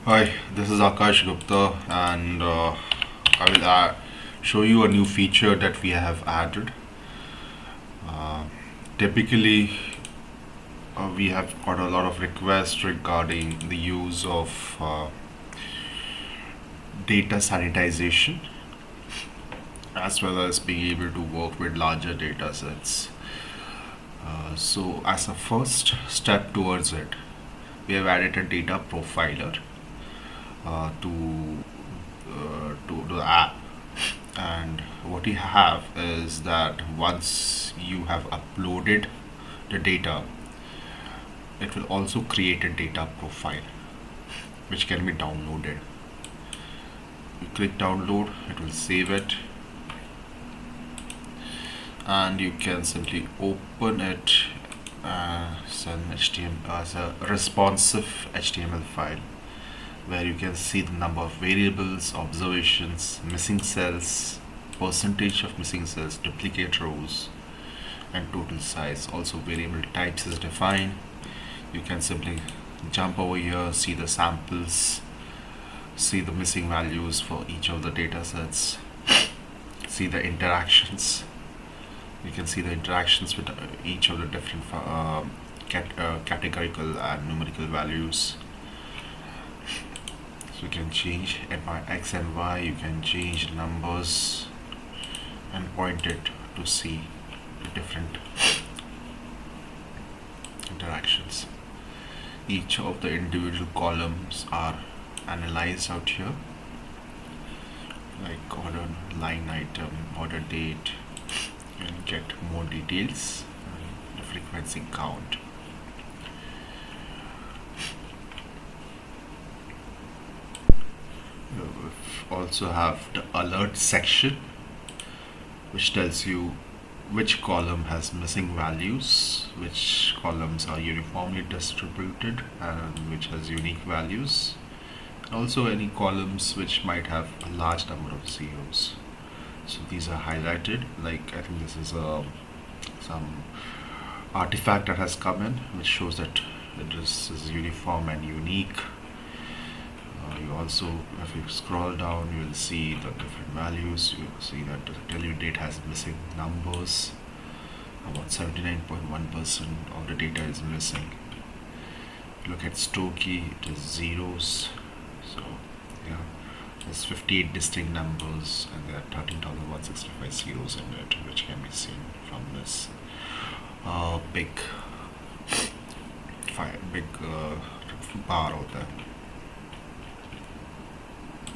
Hi, this is Akash Gupta, and I will show you a new feature that we have added. Uh, Typically, we have got a lot of requests regarding the use of data sanitization as well as being able to work with larger data sets. So, as a first step towards it, we have added a data profiler to the app. And what you have is that once you have uploaded the data, it will also create a data profile which can be downloaded. You click download, it will save it, and you can simply open it as a responsive HTML file where you can see the number of variables, observations, missing cells, percentage of missing cells, duplicate rows, and total size. Also, variable types is defined. You can simply jump over here, see the samples, see the missing values for each of the data sets, see the interactions. You can see the interactions with each of the different categorical and numerical values. So you can change it by X and Y, you can change numbers and point it to see the different interactions. Each of the individual columns are analyzed out here, like order line item, order date. You can get more details, the frequency count. We also have the alert section, which tells you which column has missing values, which columns are uniformly distributed and which has unique values, and also any columns which might have a large number of zeros. So these are highlighted, like I think this is some artifact that has come in which shows that this is uniform and unique. You also, if you scroll down, you will see the different values. You will see that the delivery date has missing numbers. About 79.1% of the data is missing. If you look at store key, it is zeros. So yeah, there's 58 distinct numbers and there are 13,165 zeros in it, which can be seen from this big bar out there.